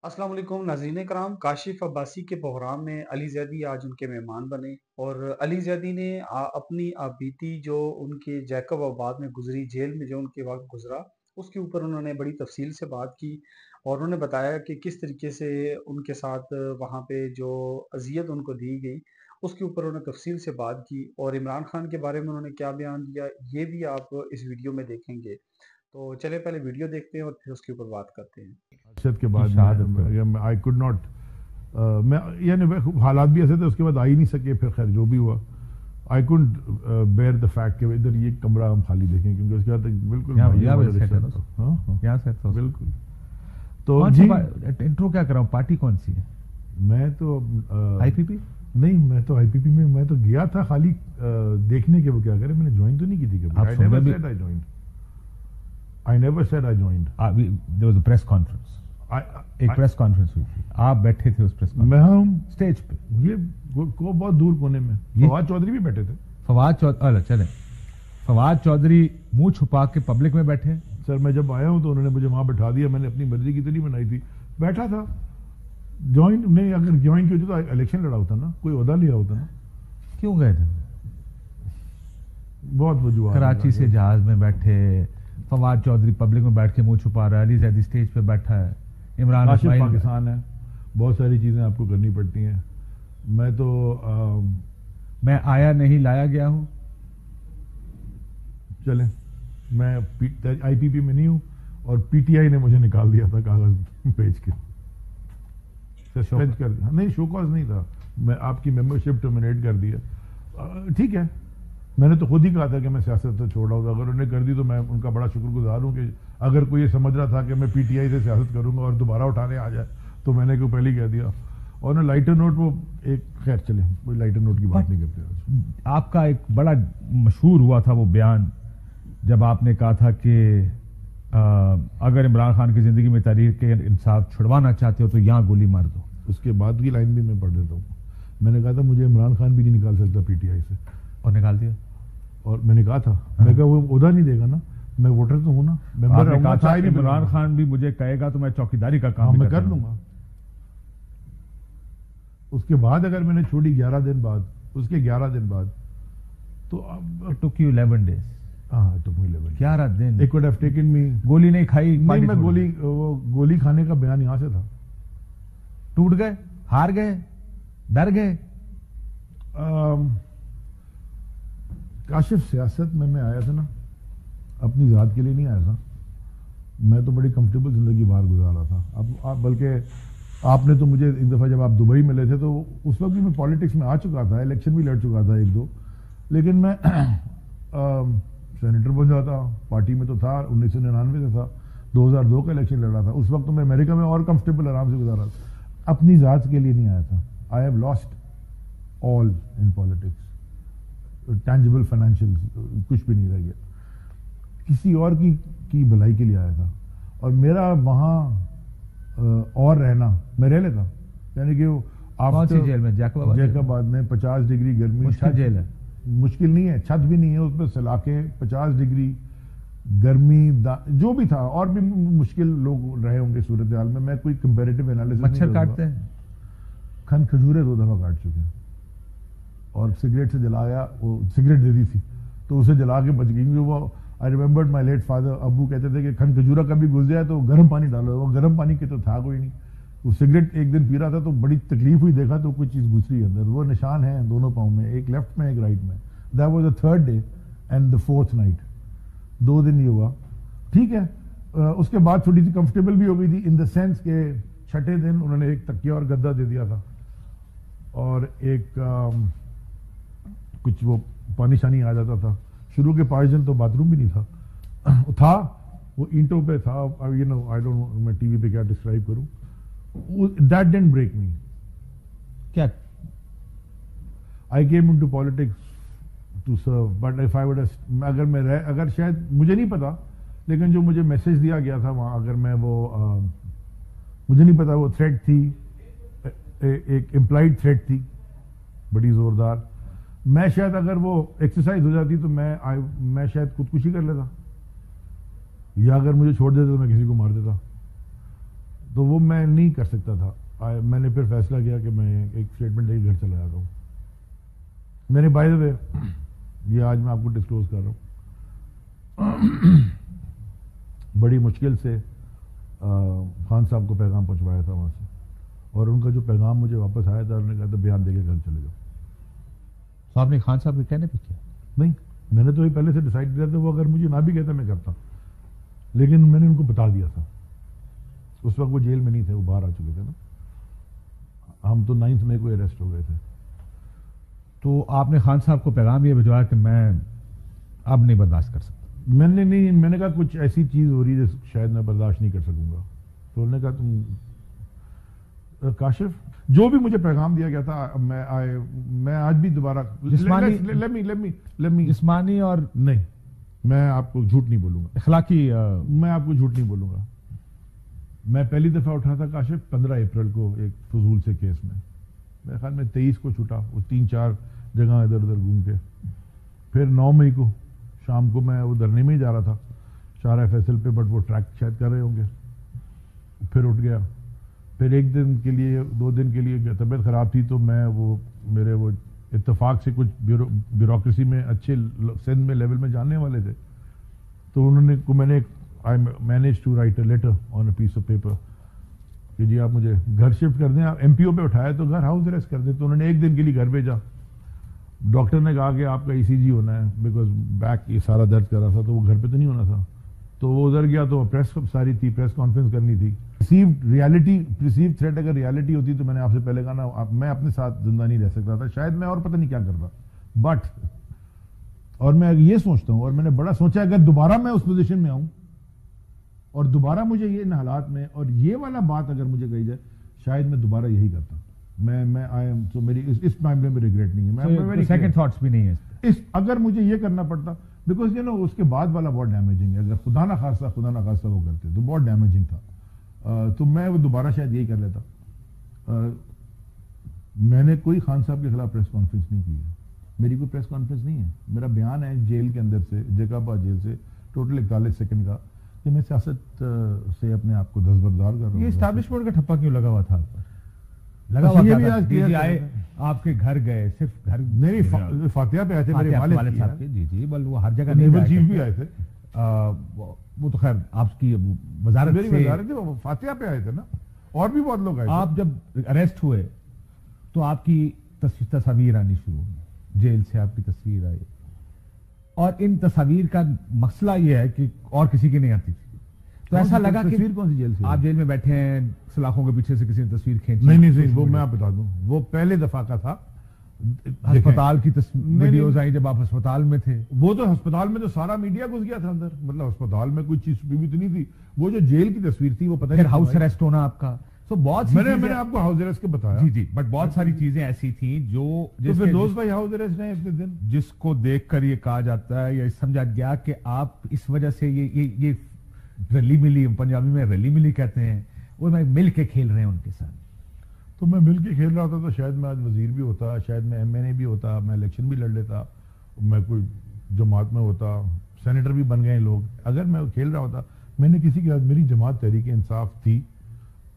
السلام علیکم ناظرین کرام، کاشف عباسی کے پروگرام میں علی زیدی آج ان کے مہمان بنے اور علی زیدی نے اپنی بیتی جو ان کے جیکب آباد میں گزری، جیل میں جو ان کے وقت گزرا، اس کے اوپر انہوں نے بڑی تفصیل سے بات کی اور انہوں نے بتایا کہ کس طریقے سے ان کے ساتھ وہاں پہ جو اذیت ان کو دی گئی اس کے اوپر انہوں نے تفصیل سے بات کی، اور عمران خان کے بارے میں انہوں نے کیا بیان دیا یہ بھی آپ اس ویڈیو میں دیکھیں گے۔ تو چلے پہلے ویڈیو دیکھتے ہیں اور پھر اس کے اوپر بات کرتے ہیں۔ شہادت کے بعد آئی کوڈ ناٹ، میں یعنی حالات بھی ایسے تھے، اس کے بعد آ ہی نہیں سکے، پھر خیر جو بھی ہوا آئی کونٹ بیئر دا فیکٹ کہ ادھر یہ کمرہ ہم خالی دیکھیں، کیونکہ اس کے بعد بالکل بالکل۔ تو جی انٹرو کیا کراؤں، پارٹی کون سی ہے؟ میں تو آئی پی پی نہیں، میں تو آئی پی پی میں تو گیا تھا خالی دیکھنے کے وہ کیا کرے، میں نے جوائن تو نہیں کی تھی کبھی۔ I never said I joined. There was a press conference. ایک پریس کانفرنس ہوئی تھی، آپ بیٹھے تھے اس پریس میں ہوں اسٹیج پہ، یہ کو بہت دور کونے میں فواد چودھری بھی بیٹھے تھے۔ فواد چودھری منہ چھپا کے پبلک میں بیٹھے۔ سر میں جب آیا ہوں تو انہوں نے مجھے وہاں بٹھا دیا، میں نے اپنی مرضی کی تو نہیں بنائی تھی، بیٹھا تھا۔ جوائن نہیں، اگر جوائن کی ہوتی تو الیکشن لڑا ہوتا نا، کوئی عہدہ لیا ہوتا نا۔ کیوں گئے تھے؟ بہت وجوہات، کراچی سے جہاز میں بیٹھے، فواد چودھری پبلک میں بیٹھ کے منہ چھپا رہا ہے، علی زیدی اسٹیج پہ بیٹھا ہے، عمران خان پاکستان ہے، بہت ساری چیزیں آپ کو کرنی پڑتی ہیں۔ میں تو میں آیا نہیں لایا گیا ہوں۔ چلیں، میں آئی پی پی میں نہیں ہوں اور پی ٹی آئی نے مجھے نکال دیا تھا کاغذ بھیج کے، سسپینڈ کر دیا۔ نہیں، شو کاز نہیں تھا، میں آپ کی ممبرشپ ٹرمینیٹ کر دیا۔ ٹھیک ہے، میں نے تو خود ہی کہا تھا کہ میں سیاست تو چھوڑ رہا ہوں، اگر انہوں نے کر دی تو میں ان کا بڑا شکر گزار ہوں، کہ اگر کوئی یہ سمجھ رہا تھا کہ میں پی ٹی آئی سے سیاست کروں گا اور دوبارہ اٹھانے آ جائے تو میں نے پہلے ہی کہہ دیا۔ اور لائٹر نوٹ وہ ایک، خیر چلیں کوئی لائٹر نوٹ کی بات نہیں کرتے۔ آپ کا ایک بڑا مشہور ہوا تھا وہ بیان جب آپ نے کہا تھا کہ اگر عمران خان کی زندگی میں تحریک انصاف چھڑوانا چاہتے ہو تو یہاں گولی مار دو۔ اس کے بعد کی لائن بھی میں پڑھ دیتا ہوں، میں نے کہا تھا مجھے عمران خان بھی نہیں نکال سکتا پی ٹی آئی سے، اور نکال دیا۔ اور میں نے کہا تھا، میں کہا وہ عہدہ نہیں دے گا نا، میں ووٹر تو ہوں نا، آپ نے کہا تھا عمران خان بھی مجھے کہے گا تو میں چوکیداری کا کام میں کر لوں گا۔ اس کے بعد اگر میں نے چھوڑی 11 دن بعد، اس کے 11 دن بعد تو took you 11 days۔ ہاں took me 11 11 then. It could have taken me، گولی نہیں کھائی؟ نہیں، میں گولی کھانے کا بیان یہاں سے تھا۔ ٹوٹ گئے، ہار گئے، ڈر گئے؟ کاشف سیاست میں آیا تھا نا، اپنی ذات کے لیے نہیں آیا تھا، میں تو بڑی کمفرٹیبل زندگی باہر گزارا تھا۔ بلکہ آپ نے تو مجھے ایک دفعہ جب آپ دبئی ملے تھے تو اس وقت بھی میں پالیٹکس میں آ چکا تھا، الیکشن بھی لڑ چکا تھا ایک دو، لیکن میں سینیٹر بن جاتا، پارٹی میں تو تھا، 1999 سے تھا، 2002 کا الیکشن لڑا تھا، اس وقت تو میں امریکہ میں اور کمفرٹیبل آرام سے گزارا تھا۔ اپنی ذات کے لیے نہیں آیا تھا۔ I have lost all in politics, tangible financial کچھ بھی نہیں رہ گیا، کسی اور کی بھلائی کے لیے آیا تھا۔ اور میرا وہاں اور رہنا، میں رہ لیتا، یعنی کہ کون سی جیل میں؟ جیکب آباد میں 50 ڈگری گرمی، جیل ہے، مشکل نہیں ہے، چھت بھی نہیں ہے اس پہ، سلاخیں، 50 ڈگری گرمی، جو بھی تھا، اور بھی مشکل لوگ رہے ہوں گے صورتحال میں، میں کوئی کمپیریٹیو انالیسس نہیں کروں گا۔ مچھر کاٹتے ہیں؟ کھن کھجورے 2 دفعہ کاٹ چکے ہیں، اور سگریٹ سے جلایا، وہ سگریٹ دے دی تھی تو اسے جلا کے بچ گئی۔ وہ I remembered my late father, ابو کہتے تھے کہ کھن کھجورا کبھی گھس جائے تو گرم پانی ڈالو، وہ گرم پانی کے تو تھا کوئی نہیں، وہ سگریٹ ایک دن پی رہا تھا تو بڑی تکلیف ہوئی، دیکھا تو کوئی چیز گھس رہی ہے اندر، وہ نشان ہیں دونوں پاؤں میں، ایک لیفٹ میں ایک رائٹ میں۔ That was the 3rd day and the 4th night، 2 دن یہ ہوا، ٹھیک ہے۔ اس کے بعد تھوڑی سی کمفرٹیبل بھی ہو گئی تھی، ان دا سینس کہ 6ٹھے دن انہوں نے ایک تکیہ اور گدا دے دیا تھا، اور ایک کچھ وہ پانی شانی آ جاتا تھا۔ شروع کے 5 دن تو باتھ روم بھی نہیں تھا، وہ اینٹوں پہ تھا، آئی ڈونٹ نو میں ٹی وی پہ کیا ڈسکرائب کروں۔ That didn't break me. کیا؟ I came into politics to serve, but if I would, اگر شاید مجھے نہیں پتا، لیکن جو مجھے میسج دیا گیا تھا وہاں، اگر میں وہ مجھے نہیں پتا، وہ تھریٹ تھی، ایک امپلائڈ تھریٹ تھی بڑی زوردار، میں شاید اگر وہ ایکسرسائز ہو جاتی تو میں شاید خودکشی کر لیتا، یا اگر مجھے چھوڑ دیتا تو میں کسی کو مار دیتا۔ تو وہ میں نہیں کر سکتا تھا. میں نے پھر فیصلہ کیا کہ میں ایک اسٹیٹمنٹ لے کے گھر چلا جاتا ہوں. میں نے بائی دا وے یہ آج میں آپ کو ڈسکلوز کر رہا ہوں, بڑی مشکل سے خان صاحب کو پیغام پہنچوایا تھا وہاں سے, اور ان کا جو پیغام مجھے واپس آیا تھا, انہوں نے کہا تھا بیان دے کے گھر چلے جاؤ. تو آپ نے خان صاحب کے کہنے پہ کیا؟ نہیں, میں نے تو یہ پہلے سے ڈیسائیڈ کیا تھا, وہ اگر مجھے نہ بھی کہتا میں کرتا, لیکن میں نے ان کو بتا دیا تھا. اس وقت وہ جیل میں نہیں تھے, وہ باہر آ چکے تھے نا. ہم تو 9 مئی کو اریسٹ ہو گئے تھے. تو آپ نے خان صاحب کو پیغام یہ بھجوایا کہ میں اب نہیں برداشت کر سکتا؟ میں نے کہا کچھ ایسی چیز ہو رہی ہے شاید میں برداشت نہیں کر سکوں گا. تو انہوں نے کہا تم کاشف جو بھی مجھے پیغام دیا گیا تھا, میں آج بھی دوبارہ جسمانی اور نہیں, میں آپ کو جھوٹ نہیں بولوں گا, اخلاقی میں آپ کو جھوٹ نہیں بولوں گا. میں پہلی دفعہ اٹھا تھا کاشف 15 اپریل کو ایک فضول سے کیس میں. میرے خیال میں 23 کو چھوٹا, وہ 3-4 جگہ ادھر ادھر گھوم کے. پھر 9 مئی کو شام کو میں وہ دھرنے میں ہی جا رہا تھا شارع فیصل پہ, بٹ وہ ٹریک شاید کر رہے ہوں گے. پھر اٹھ گیا. پھر 1 دن کے لیے 2 دن کے لیے طبیعت خراب تھی, تو میں میرے اتفاق سے کچھ بیوروکریسی میں اچھے سندھ میں لیول میں جاننے والے تھے, تو انہوں نے میں نے I managed to write a letter on a piece of paper کہ جی آپ مجھے گھر شفٹ کر دیں. آپ ایم پی او پہ اٹھایا تو گھر ہاؤس اریسٹ کر دیں. تو انہوں نے 1 دن کے لیے گھر بھیجا. ڈاکٹر نے کہا کہ آپ کا ECG ہونا ہے, بیکاز بیک یہ سارا درد کر رہا تھا, تو وہ گھر پہ تو نہیں ہونا تھا. تو وہ ادھر گیا تو پریس ساری تھی, پریس کانفرنس کرنی تھی. پرسیو تھریٹ اگر ریالٹی ہوتی تو میں نے آپ سے پہلے کہا نا, میں اپنے ساتھ زندہ نہیں رہ سکتا تھا شاید, میں اور پتہ نہیں کیا کرتا. بٹ اور میں یہ سوچتا ہوں, اور میں نے بڑا سوچا اگر دوبارہ میں اس پوزیشن میں آؤں اور دوبارہ مجھے یہ ان حالات میں, اور یہ والا بات اگر مجھے کہی جائے, شاید میں دوبارہ یہی کرتا. میری اس معاملے میں ریگریٹ نہیں ہے, سیکنڈ تھاٹس بھی نہیں ہے. اگر مجھے یہ کرنا پڑتا, بیکاز اس کے بعد والا بہت ڈیمیجنگ ہے. اگر خدا نہ خاصہ وہ کرتے تو بہت ڈیمیجنگ تھا, تو میں وہ دوبارہ شاید یہی کر لیتا. میں نے کوئی خان صاحب کے خلاف پریس کانفرنس نہیں کی ہے. میری کوئی پریس کانفرنس نہیں ہے. میرا بیان ہے جیل کے اندر سے, جیکاباد جیل سے, ٹوٹل 41 سیکنڈ کا, کہ میں سیاست سے اپنے آپ کو دستبردار کر رہا ہوں. یہ اسٹیبلشمنٹ کا ٹھپا کیوں لگا ہوا تھا آپ پر؟ لگا ہوا تھا آئے آپ کے گھر گئے, صرف گھر نہیں, فاتحہ پہ آئے تھے میرے والد صاحب کے. جی بل وہ ہر جگہ نیول چیف بھی آئے تھے. وہ تو خیر آپ کی وزارت میری وزارت تھی, فاتحہ پہ آئے تھے نا, اور بھی بہت لوگ آئے. آپ جب اریسٹ ہوئے تو آپ کی تصاویر آنی شروع ہوئی, جیل سے آپ کی تصویر آئی, اور ان تصاویر کا مسئلہ یہ ہے کہ اور کسی کی نہیں آتی تھی. تو ایسا لگا کہ تصویر کون سی جیل سے, آپ جیل میں بیٹھے ہیں, سلاخوں کے پیچھے سے کسی نے تصویر کھینچی. نہیں, وہ میں آپ بتا دوں, وہ پہلے دفعہ کا تھا. ہسپتال کی ویڈیوز آئی جب آپ ہسپتال میں تھے. وہ تو ہسپتال میں تو سارا میڈیا گھس گیا تھا اندر, مطلب ہسپتال میں کوئی چیز چھپی تو نہیں تھی. وہ جو جیل کی تصویر تھی وہ پتہ نہیں, ہاؤس اریسٹ ہونا آپ کا, تو بہت میں نے آپ کو ہاؤس اریسٹ کے بتایا. جی بٹ بہت ساری چیزیں ایسی تھیں جو دوست بھائی ہاؤس اریسٹ ہیں اتنے دن, جس کو دیکھ کر یہ کہا جاتا ہے یا سمجھا گیا کہ آپ اس وجہ سے یہ رلی ملی, پنجابی میں رلی ملی کہتے ہیں, وہ میں مل کے کھیل رہے ہیں ان کے ساتھ. تو میں مل کے کھیل رہا ہوتا تو شاید میں آج وزیر بھی ہوتا, شاید میں MNA بھی ہوتا, میں الیکشن بھی لڑ لیتا, میں کوئی جماعت میں ہوتا, سینیٹر بھی بن گئے لوگ. اگر میں کھیل رہا ہوتا, میں نے کسی کے ساتھ, میری جماعت تحریک انصاف تھی,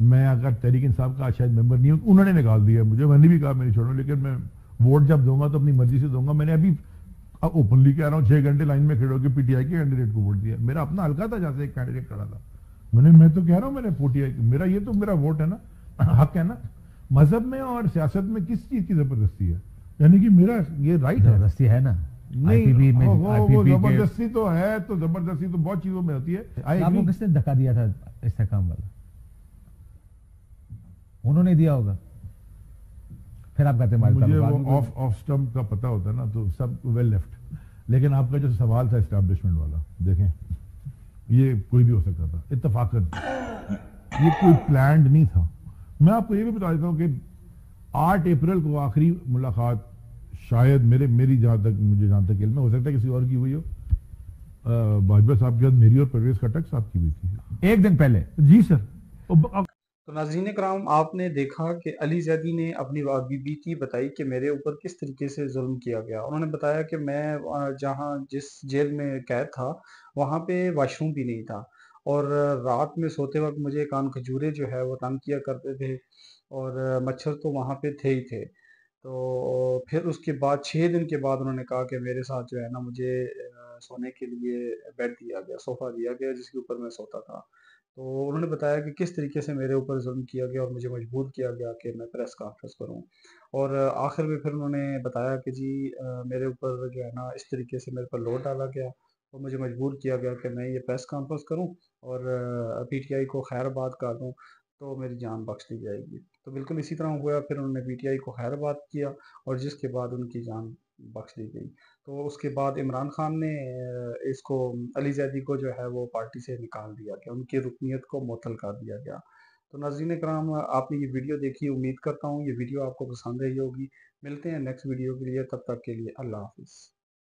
میں اگر تحریک انصاف کا شاید ممبر نہیں ہوں, انہوں نے نکال دیا مجھے, میں نے بھی کہا میری چھوڑو, لیکن میں ووٹ جب دوں گا تو اپنی مرضی سے دوں گا. میں نے ابھی اوپنلی کہہ رہا ہوں 6 گھنٹے لائن میں کھڑے ہو کے PTI کے کینڈیڈیٹ کو ووٹ دیا. میرا اپنا حلقہ تھا جہاں سے ایک کینڈیڈیٹ کھڑا تھا, میں تو کہہ رہا ہوں میں نے PTI, میرا یہ تو میرا ووٹ ہے نا, حق ہے نا. مذہب میں اور سیاست میں کس چیز کی زبردستی ہے, یعنی کہ میرا یہ رائٹ ہے. زبردستی ہے نا, نہیں وہ زبردستی تو ہے, تو زبردستی تو بہت چیزوں میں ہوتی ہے. آپ کو کس نے دھکا دیا تھا استحکام والا؟ انہوں نے دیا ہوگا. پھر آپ کہتے ہیں مجھے وہ آف سٹمپ کا پتا ہوتا ہے نا, تو سب ویل لیفٹ. لیکن آپ کا جو سوال تھا اسٹیبلشمنٹ والا, دیکھیں یہ کوئی بھی ہو سکتا تھا اتفاقاً, یہ کوئی پلانڈ نہیں تھا. میں آپ کو یہ بھی بتا دیتا ہوں کہ 8 اپریل کو آخری ملاقات شاید میری جہاں تک علم ہو سکتا ہے کسی اور کی ہوئی ہو, باجوہ صاحب کے ساتھ میری اور پرویز خٹک صاحب کی ہوئی تھی 1 دن پہلے. جی سر. تو ناظرین کرام, آپ نے دیکھا کہ علی زیدی نے اپنی بیتی بتائی کہ میرے اوپر کس طریقے سے ظلم کیا گیا. انہوں نے بتایا کہ میں جس جیل میں قید تھا وہاں پہ واش روم بھی نہیں تھا, اور رات میں سوتے وقت مجھے کان کھجورے جو ہے وہ تنگ کیا کرتے تھے، اور مچھر تو وہاں پہ تھے ہی تھے۔ تو پھر اس کے بعد 6 دن کے بعد انہوں نے کہا کہ میرے ساتھ جو ہے نا مجھے سونے کے لیے بیڈ دیا گیا، صوفہ دیا گیا جس کے اوپر میں سوتا تھا۔ تو انہوں نے بتایا کہ کس طریقے سے میرے اوپر ظلم کیا گیا اور مجھے مجبور کیا گیا کہ میں پریس کانفرنس کروں، اور آخر میں پھر انہوں نے بتایا کہ جی میرے اوپر جو ہے نا اس طریقے سے میرے پر لوڈ ڈالا گیا اور مجھے مجبور کیا گیا کہ میں یہ پریس کانفرنس کروں اور پی ٹی آئی کو خیر آباد کر دوں تو میری جان بخش دی جائے گی۔ تو بالکل اسی طرح ہوا، پھر انہوں نے پی ٹی آئی کو خیر آباد کیا اور جس کے بعد ان کی جان بخش دی گئی۔ تو اس کے بعد عمران خان نے اس کو علی زیدی کو جو ہے وہ پارٹی سے نکال دیا گیا، ان کی رکنیت کو معطل کر دیا گیا۔ تو ناظرین کرام، آپ نے یہ ویڈیو دیکھی، امید کرتا ہوں یہ ویڈیو آپ کو پسند آئی ہوگی۔ ملتے ہیں نیکسٹ ویڈیو کے لیے، تب تک کے لیے اللہ حافظ۔